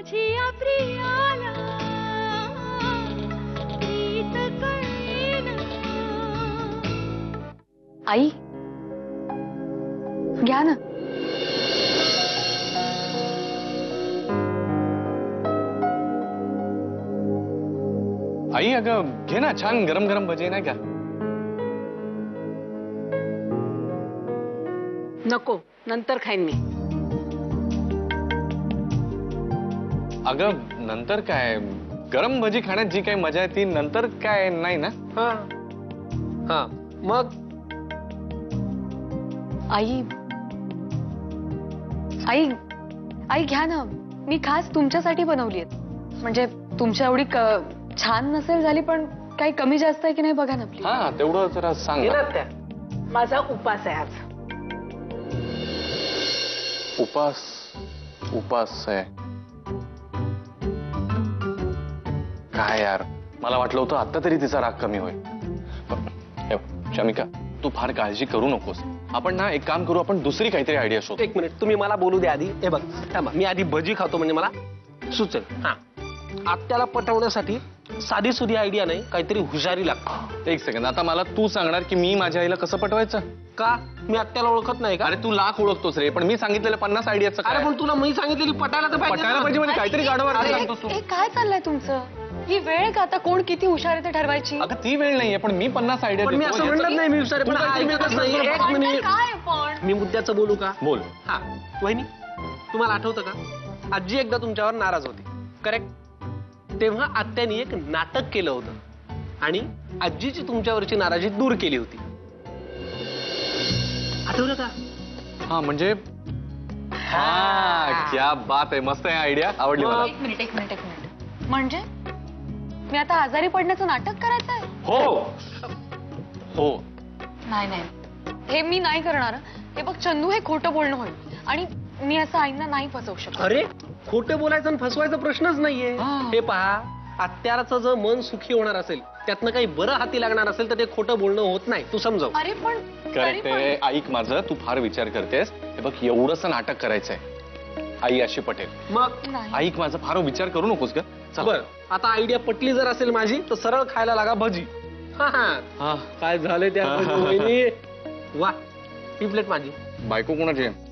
माझिया प्रियाला प्रीत कळेना. आई घ्या ना. आई अगं घे ना, छान गरम गरम भजी नाही का? नको, नंतर खाईन मी. अगं नंतर काय, गरम भजी खाण्यात जी काही मजा आहे ती नंतर काय नाही ना? हा हा मग आई आई आई घ्या ना, मी खास तुमच्यासाठी बनवली आहेत. म्हणजे तुमच्या एवढी छान नसेल झाली, पण काही कमी जास्त आहे की नाही बघा ना प्लीज. हा तेवढं जरा सांग ना. गेलात त्या. माझा उपास आहे आज. उपास आहे काय यार, मला वाटलं होतं आता तरी तिचा राग कमी होईल. हे बघ, शमिका तू फार काळजी करू नकोस. आपण ना एक काम करू, आपण दुसरी काहीतरी आयडिया शोधू. एक मिनिट, तुम्ही मला बोलू द्या आधी. हे बघ थांबा, मी आधी भजी खातो म्हणजे मला सुचेल. हा, आत्याला पटवण्यासाठी साधी सुधी आयडिया नाही, काहीतरी हुशारी लागते. एक सेकंद, आता मला तू सांगणार की मी माझ्या आईला कसं पटवायचं? का मी आत्याला ओळखत नाही का? अरे तू लाख ओळखतोस रे, पण मी सांगितलेलं 50 आयडियाचं अरे काय? पण तुला मी सांगितलेली पटायला तर पाहिजे पटायला ना. पाहिजे म्हणजे काहीतरी गाडवार अरे, सांगतोस तू. हे काय चाललंय तुमचं? ही वेळ का आता कोण किती हुशार आहे ते ठरवायची? अगं ती वेळ नाहीये, पण मी 50 आयडिया पण मी असं म्हणत नाही, मी हुशार आहे, पण ऐकतच नाही. एक मिनिट, काय पण मी मुद्द्याचं बोलू का? बोल. हा वहिनी, तुम्हाला आठवतं का आजी एकदा तुमच्यावर नाराज होती, करेक्ट? तेव्हा आत्याने एक नाटक केलं होतं आणि आजीची तुमच्यावरची नाराजी दूर केली होती. आठवलं का? हा म्हणजे हा क्या बात आहे, मस्त आहे आयडिया, आवडली मला. एक मिनिट. म्हणजे मी आता आजारी पडण्याचं नाटक करायचं आहे? हो नाही, हे मी नाही करणार. हे बघ चंदू, हे खोटं बोलणं होईल आणि मी असं आईंना नाही फसवू शकत. अरे खोटं बोलायचं आणि फसवायचा प्रश्नच नाहीये. हा. हे पहा, आत्याचं जर मन सुखी होणार असेल, त्यातनं काही बरं हाती लागणार असेल तर ते खोटं बोलणं होत नाही. तू समजव. अरे पण करेक्ट आहे. ऐक माझं, तू फार विचार करतेस. हे बघ एवढंसं नाटक करायचंय, आई अशी पटेल. मग नाही. ऐक माझं, फार विचार करू नकोस ग. चल. बर, आता आयडिया पटली जर असेल माझी, तर सरळ खायला लागा भजी. हा हा हा, काय झाले त्या वहिनी? वा, ही प्लेट माझी. बायको कोणाची आहे?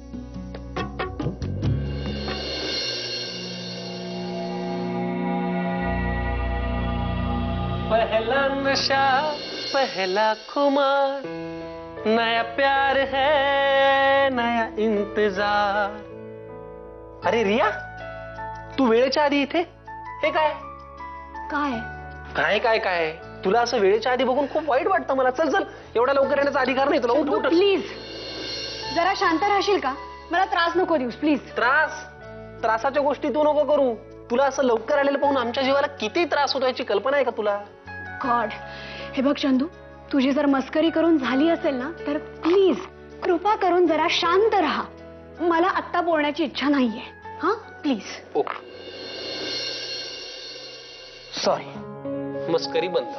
पहला नशा पहला खुमार, नया प्यार है नया इंतजार. अरे रिया, तू वेळेच्या आधी इथे? हे काय काय काय काय काय तुला असं वेळेच्या आधी बघून खूप वाईट वाटतं मला. चल चल, एवढ्या लवकर येण्याचा अधिकार नाही तुला. उठ उठ. प्लीज जरा शांत राहशील का? मला त्रास नको देऊस प्लीज. त्रासाच्या गोष्टी तू नको करू. तुला असं लवकर आलेलं पाहून आमच्या जीवाला किती त्रास होतो याची कल्पना आहे का तुला? गॉड, हे बघ चंदू, तुझी जर मस्करी करून झाली असेल ना, तर प्लीज कृपा करून जरा शांत राहा. मला आत्ता बोलण्याची इच्छा नाहीये. हा प्लीज. ओके, सॉरी, मस्करी बंद.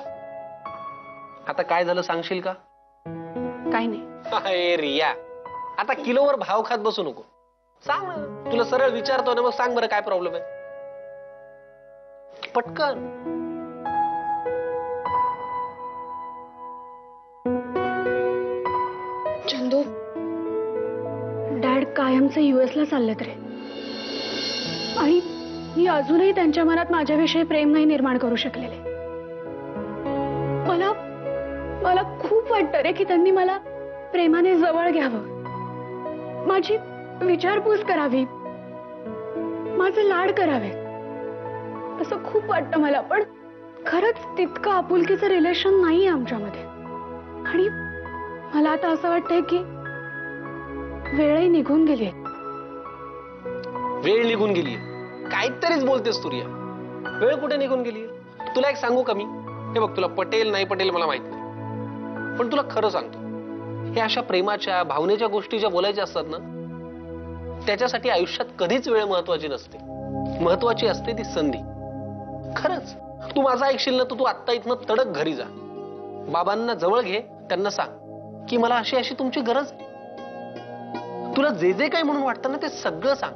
आता काय झालं सांगशील का? काही नाही. अरे रिया, आता किलोवर भाव खात बसू नको. सांग ना, तुला सरळ विचारतो ना, मग सांग बरं काय प्रॉब्लेम आहे पटकन. चंदू, डॅड कायमचे युएसला चाललेत रे, आणि मी अजूनही त्यांच्या मनात माझ्याविषयी प्रेम नाही निर्माण करू शकलेले. मला मला खूप वाटतं रे की त्यांनी मला प्रेमाने जवळ घ्यावं, माझी विचारपूस करावी, माझे लाड करावे, असं खूप वाटतं मला. पण खरंच तितकं आपुलकीचं रिलेशन नाहीये आमच्यामध्ये. आणि मला आता असं वाटतंय की वेळही निघून गेली. वेळ निघून गेली? काहीतरीच बोलतेस तू रिया. वेळ कुठे निघून गेली? तुला एक सांगू का मी? हे बघ, तुला पटेल नाही पटेल मला माहित नाही, पण तुला खरं सांगतो, हे अशा प्रेमाच्या भावनेच्या गोष्टी ज्या बोलायच्या असतात ना, त्याच्यासाठी आयुष्यात कधीच वेळ महत्वाची नसते. महत्वाची असते ती संधी. खरंच तू माझं ऐकशील ना, तर तू आत्ता इथनं तडक घरी जा, बाबांना जवळ घे, त्यांना सांग की मला अशी अशी तुमची गरज. तुला जे जे काही म्हणून वाटतं ना ते सगळं सांग.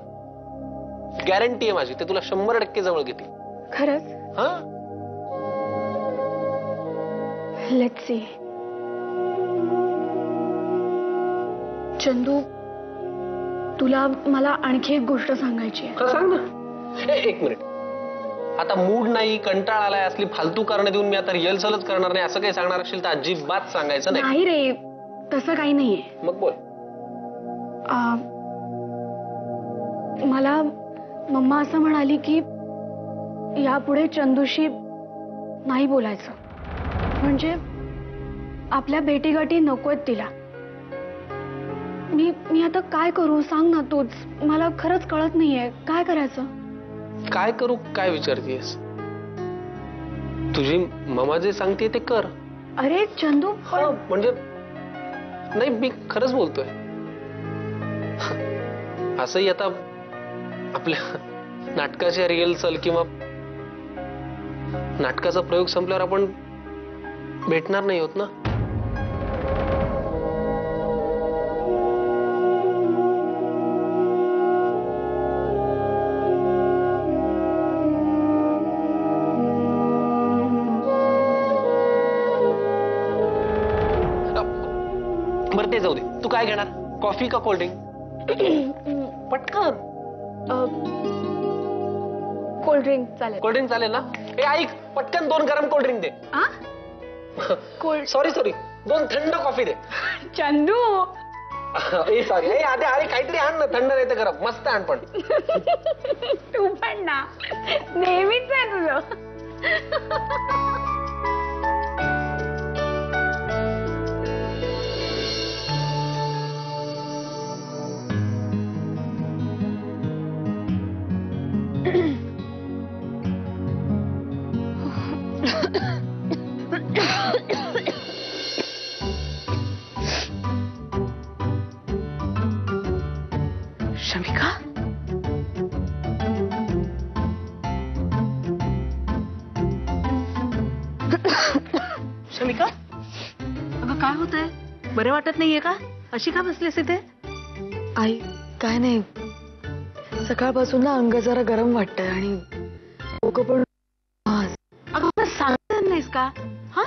गॅरंटी आहे माझी, ते तुला 100% जवळ घेतील. खरंच? हा, लेट्स सी. चंदू, तुला मला आणखी एक गोष्ट सांगायची आहे. हा सांग ना. एक मिनिट, आता मूड नाही, कंटाळा आलाय, असली फालतू कारण देऊन मी आता रिहर्सलच करणार नाही असं काही सांगणार असेल तर अजिबात सांगायचं नाही. नाही रे, तसं काही नाहीये. मग बोल. मला मम्मा असं म्हणाली की यापुढे चंदूशी नाही बोलायचं, म्हणजे आपल्या भेटीगाठी नकोत तिला. मी आता काय करू सांग ना तूच, मला खरंच कळत नाहीये काय करायचं. काय करू, काय विचारतेस? तुझी ममा जे सांगते ते कर. अरे चंदू, हा, म्हणजे नाही, मी खरंच बोलतोय. असंही आता आपल्या नाटकाच्या रिहर्सल किंवा नाटकाचा प्रयोग संपल्यावर आपण भेटणार नाही होत ना. बरं ते जाऊ दे, तू काय घेणार, कॉफी का कोल्ड ड्रिंक? पटकन. कोल्ड्रिंक चालेल. कोल्ड्रिंक चालेल ना? ए ऐक, पटकन 2 गरम कोल्ड्रिंक दे. आ? कोल्ड सॉरी 2 थंड कॉफी दे. चंदू. ए सॉरी, ए आधी अरे काहीतरी आण ना, थंड नाही तर गरम, मस्त आण पण. तू पण ना, नेहमीच आहे तुझं. शमिका, शमिका, अगं काय होत आहे? बरं वाटत नाहीये का? अशी का बसलीस इथे? आई काय नाही, सकाळपासून ना अंग जरा गरम वाटतंय आणि डोकं पण. अगं मला सांगत नाहीस का? हा,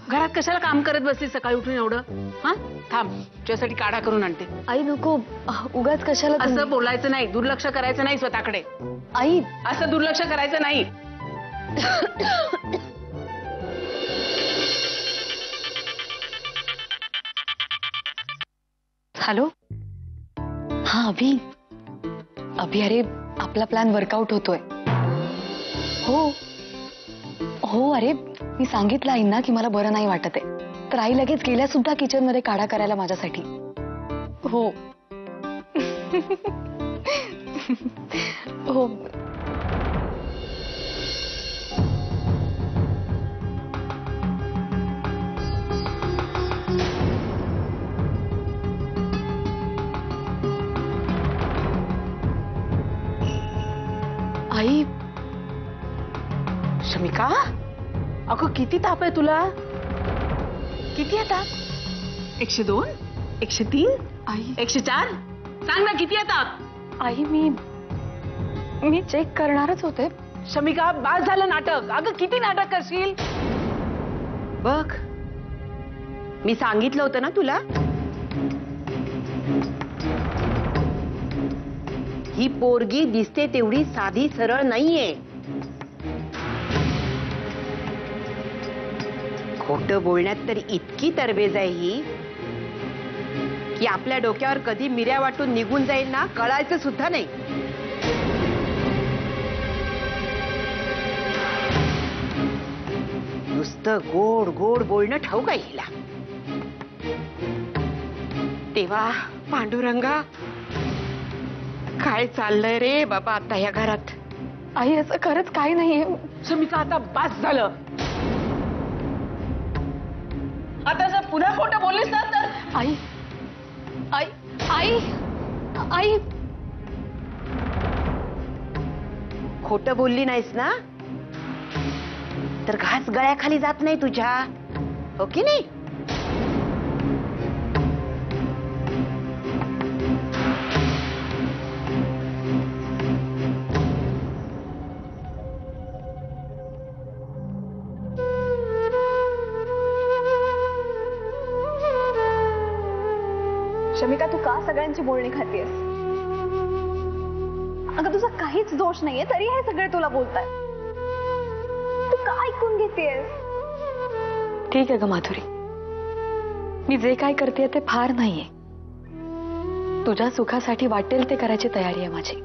घरात कशाला काम करत बसली सकाळी उठून एवढं? हा, थांब, तुझ्यासाठी काढा करून आणते. आई नको, उगाच कशाला असं बोलायचं नाही, दुर्लक्ष करायचं नाही स्वतःकडे. आई. असं दुर्लक्ष करायचं नाही. हॅलो. हा अभि, अरे आपला प्लॅन वर्कआउट होतोय. हो अरे, मी सांगितलं आईंना की मला बरं नाही वाटत आहे, तर आई लगेच गेल्या सुद्धा किचन मध्ये काढा करायला माझ्यासाठी. हो. हो. आई. शमिका, अगं किती ताप आहे तुला? किती आहे ताप? 102, 103, आई. 104? सांग ना किती आहे ताप? आई मी चेक करणारच होते. शमिका, बास झालं नाटक. अगं किती नाटक करशील? बघ, मी सांगितलं होतं ना तुला, ही पोरगी दिसते तेवढी साधी सरळ नाहीये. खोटं बोलण्यात तर इतकी तरबेज आहे ही की आपल्या डोक्यावर कधी मिऱ्या वाटून निघून जाईल ना, कळायचं सुद्धा नाही. नुसतं गोड गोड बोलणं ठाऊक आहे हिला. तेव्हा पांडुरंगा, काय चाललंय रे बाबा आता ह्या घरात? आई असं खरंच काही नाहीये. शमिका, आता बास झालं. आता जर पुन्हा खोटं बोललीस ना तर. आई आई आई आई. खोटं बोलली नाहीस ना तर घास गळ्याखाली जात नाही तुझ्या, हो की नाही? शमिका, तू का सगळ्यांची बोलणी खातेस? अगं तुझा काहीच दोष नाहीये, तरी हे सगळे तुला बोलताय. तू का ऐकून घेतेस? ठीक आहे ग माधुरी, मी जे काय करते ते फार नाहीये. तुझ्या सुखासाठी वाटेल ते करायची तयारी आहे माझी.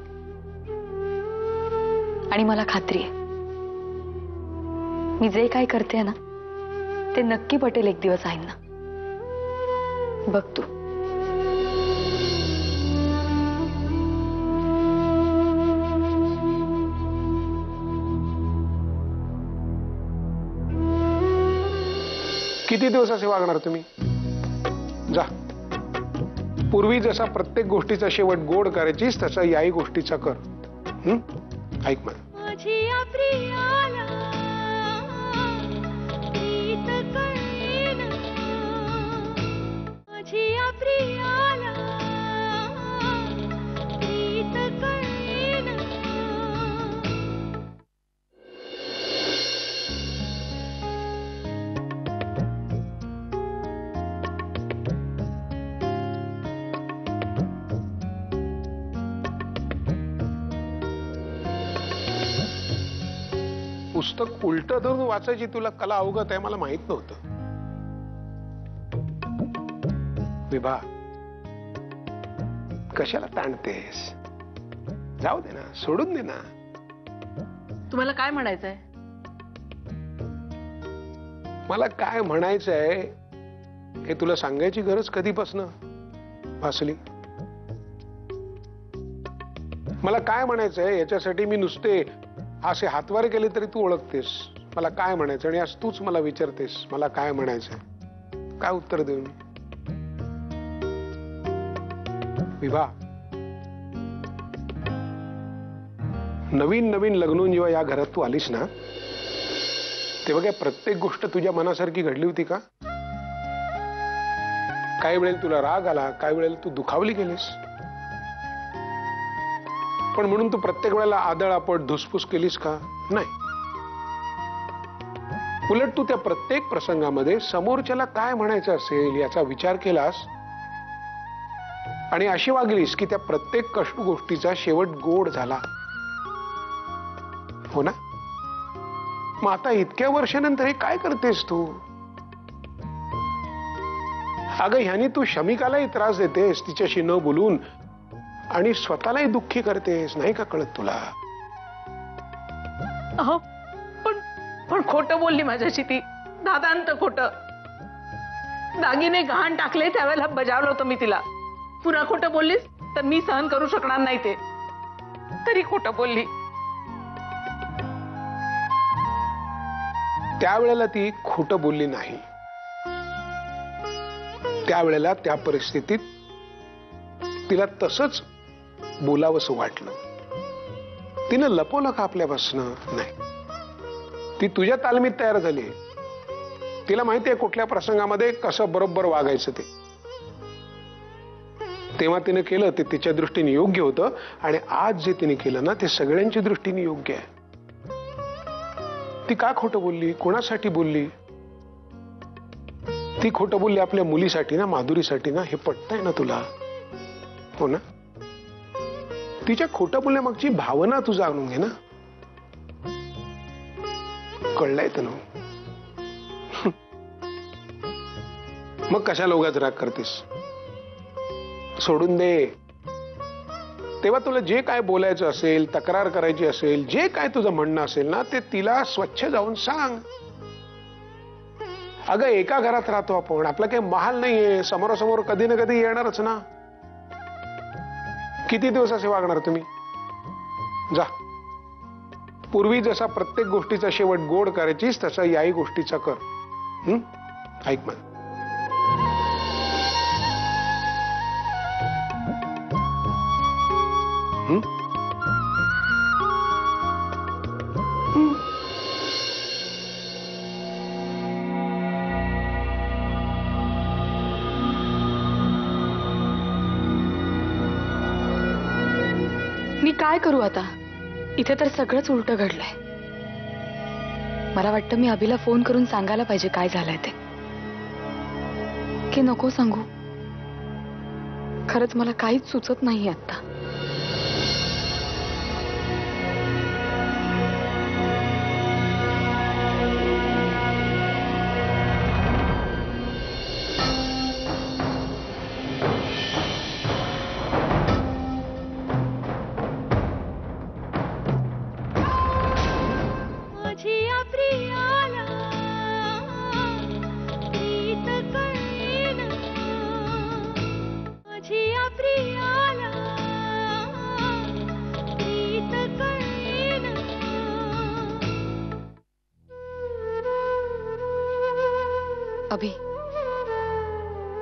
आणि मला खात्री आहे मी जे काय करते ना ते नक्की पटेल एक दिवस आईंना. बघ तू. किती दिवस असे वागणार तुम्ही? जा. पूर्वी जसा प्रत्येक गोष्टीचा शेवट गोड करायचीस तसा याही गोष्टीचा कर. ऐक मला. पुस्तक उलट धरून वाचायची तुला कला अवगत आहे मला माहित नव्हतं. विभा, कशाला ताणतेस? जाऊ दे ना, सोडून दे ना. तुम्हाला काय म्हणायचंय? मला काय म्हणायचंय हे तुला सांगायची गरज कधीपासनं भासली? मला काय म्हणायचंय याच्यासाठी मी नुसते असे हातवारे केले तरी तू ओळखतेस मला काय म्हणायचं, आणि आज तूच मला विचारतेस मला काय म्हणायचंय. काय उत्तर देऊ मी? विभा, नवीन नवीन लग्नून जेव्हा या घरात तू आलीस ना तेव्हा काय प्रत्येक गोष्ट तुझ्या मनासारखी घडली होती का? काही वेळेला तुला राग आला, काही वेळेला तू दुखावली गेलीस, पण म्हणून तू प्रत्येक वेळेला आदळआपट धुसफूस केलीस का? नाही. उलट तू त्या प्रत्येक प्रसंगामध्ये समोरच्याला काय म्हणायचं असेल याचा विचार केलास आणि अशी वागलीस की त्या प्रत्येक गोष्टीचा शेवट गोड झाला. हो ना? मग आता इतक्या वर्षानंतर हे काय करतेस तू? अगं ह्यानी तू शमिकालाही त्रास देतेस तिच्याशी न बोलून आणि स्वतःलाही दुःखी करतेस. नाही का कळत तुला? अहो पण खोटं बोलली माझ्याशी ती. दादांत खोटं. दागिने गहाण टाकले त्यावेळेला बजावलं होतं मी तिला. पुन्हा खोटं बोललीस तर मी सहन करू शकणार नाही ते. तरी खोटं बोलली. त्यावेळेला ती खोटं बोलली नाही. त्यावेळेला त्या परिस्थितीत तिला तसंच बोलावंसं वाटलं. तिनं लपवलं का आपल्यापासनं? नाही. ती तुझ्या तालमीत तयार झाली. तिला माहिती आहे कुठल्या प्रसंगामध्ये कसं बरोबर वागायचं ते. तेव्हा तिने केलं ते तिच्या दृष्टीने योग्य होतं आणि आज जे तिने केलं ना ते सगळ्यांच्या दृष्टीने योग्य आहे. ती का खोटं बोलली? कोणासाठी बोलली? ती खोटं बोलली आपल्या मुलीसाठी ना, माधुरीसाठी ना. हे पटतंय ना तुला? हो ना? तिच्या खोटं बोलण्यामागची भावना तू जाणून घे ना. कळलंय तर ना? मग कशाला उगाच राग करतेस? सोडून दे. तेव्हा तुला जे काय बोलायचं असेल, तक्रार करायची असेल, जे काय तुझं म्हणणं असेल ना ते तिला स्वच्छ जाऊन सांग. अगं एका घरात राहतो आपण, आपला काही महाल नाहीये. समोरासमोर कधी ना कधी येणारच ना. किती दिवस असे वागणार तुम्ही? जा. पूर्वी जसा प्रत्येक गोष्टीचा शेवट गोड करायचीस तसा याही गोष्टीचा कर. ऐक मला. मी काय करू आता? इथे तर सगळंच उलट घडलंय. मला वाटतं मी अभिला फोन करून सांगायला पाहिजे काय झालंय ते. की नको सांगू? खरंच मला काहीच सुचत नाही आता. अभि,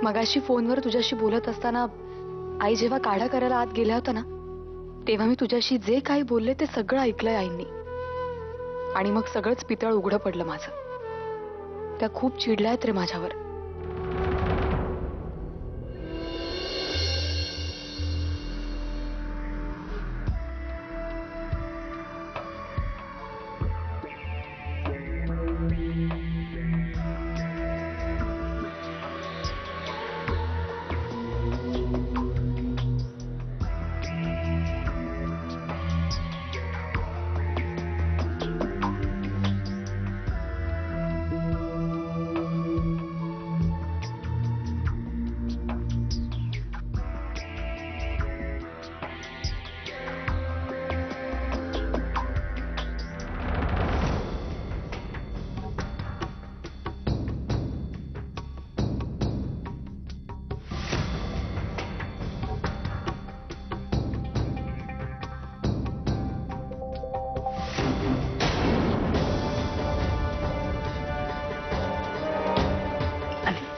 मगाशी फोनवर तुझ्याशी बोलत असताना आई जेव्हा काढा करायला आत गेल्या होत्या ना, तेव्हा मी तुझ्याशी जे काही बोलले ते सगळं ऐकलंय आईंनी. आणि मग सगळंच पितळ उघडं पडलं माझं. त्या खूप चिडल्या आहेत रे माझ्यावर.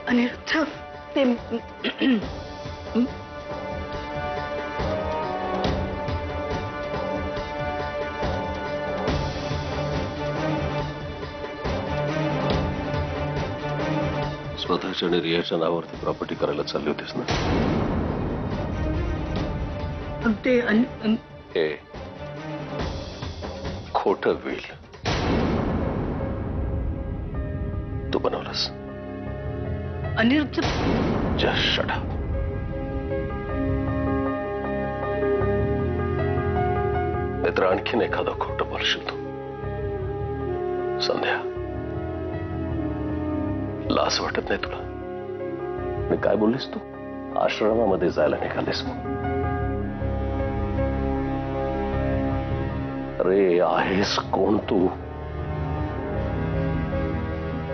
अनिरुद्ध, ते स्वतःच्या आणि रियाच्या नावावरती प्रॉपर्टी करायला चालली होतीस ना? ते हे खोटं विल तू बनवलंस. Anirudh, Just shut up. नाहीतर आणखीन एखादं खोटं बोलशील तू. संध्या, लाज वाटत नाही तुला? मी काय बोललीस तू? आश्रमामध्ये जायला निघालीस मग? अरे आहेस कोण तू?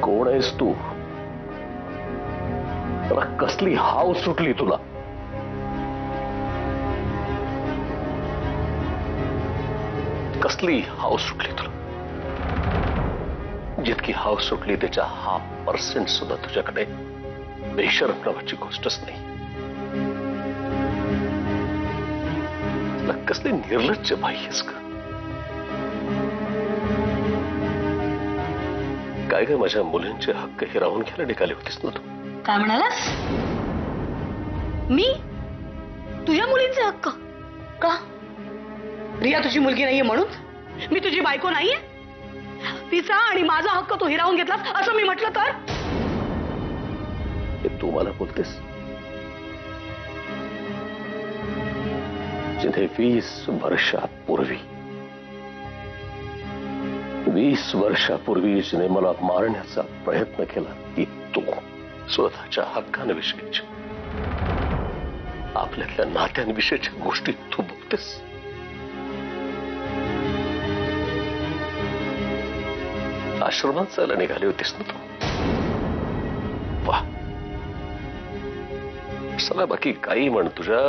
कोण आहेस तू? तुला कसली हाव सुटली तुला? कसली हाव सुटली तुला? जितकी हाव सुटली त्याच्या 1% सुद्धा तुझ्याकडे बेशरम नावाची गोष्टच नाही. तुला कसली निर्लज्ज बाई आहेस का? काय काय माझ्या मुलींचे हक्क हिरावून घ्यायला निघाली होतीस ना तू? काय म्हणालास? मी तुझ्या मुलींचे हक्क? का? रिया तुझी मुलगी नाहीये म्हणून? मी तुझी बायको नाहीये? तिचा आणि माझा हक्क तू हिरावून घेतलास असं मी म्हटलं तर? हे तू मला बोलतेस? जिथे 20 वर्षापूर्वी जिने मला मारण्याचा प्रयत्न केला, ती तू स्वतःच्या हक्कांविषयीच्या, आपल्यातल्या नात्यांविषयीच्या गोष्टी तू बोलतेस. आश्रमात जायला निघाली होतीस ना तू? वा, चला बाकी काही म्हण, तुझ्या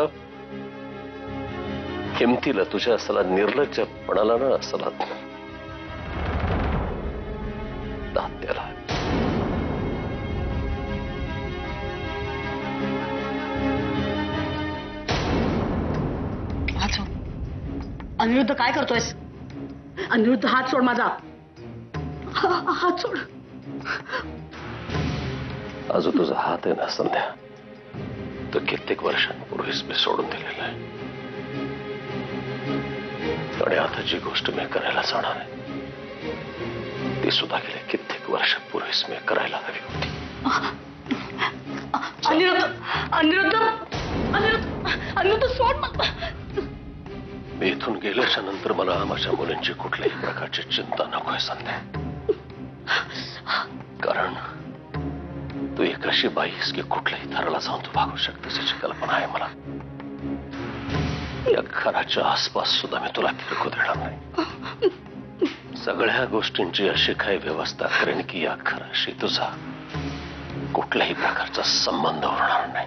हिमतीला, तुझ्या असला निर्लज्जपणाला ना असला त्याला अनिरुद्ध काय करतोयस? अनिरुद्ध हात सोड माझा. हात सोड. अजून तुझा हात आहे ना संध्या, तो कित्येक वर्षांपूर्वीच मी सोडून दिलेला आहे. आणि आता जी गोष्ट मी करायला जाणार आहे ती सुद्धा गेल्या कित्येक वर्षापूर्वीच मी करायला हवी होती. अनिरुद्ध, अनिरुद्ध, अनिरुद्ध सोड मला. मी इथून गेल्याच्या नंतर मला माझ्या मुलींची कुठल्याही प्रकारची चिंता नकोय संध्या. कारण तू एक अशी बाई आहेस की कुठल्याही थराला जाऊन तू भागू शकतेस याची कल्पना आहे मला. या घराच्या आसपास सुद्धा मी तुला फिरकू देणार नाही. सगळ्या गोष्टींची अशी काही व्यवस्था करेन की या घराशी तुझा कुठल्याही प्रकारचा संबंध होणार नाही.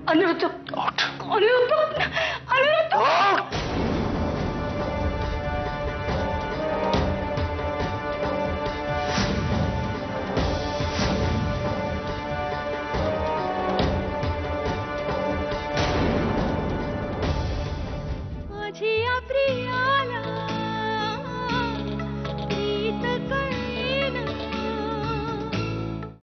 अनिरुद्ध उठ. अनिरुद्ध अनिरुद्ध उठ.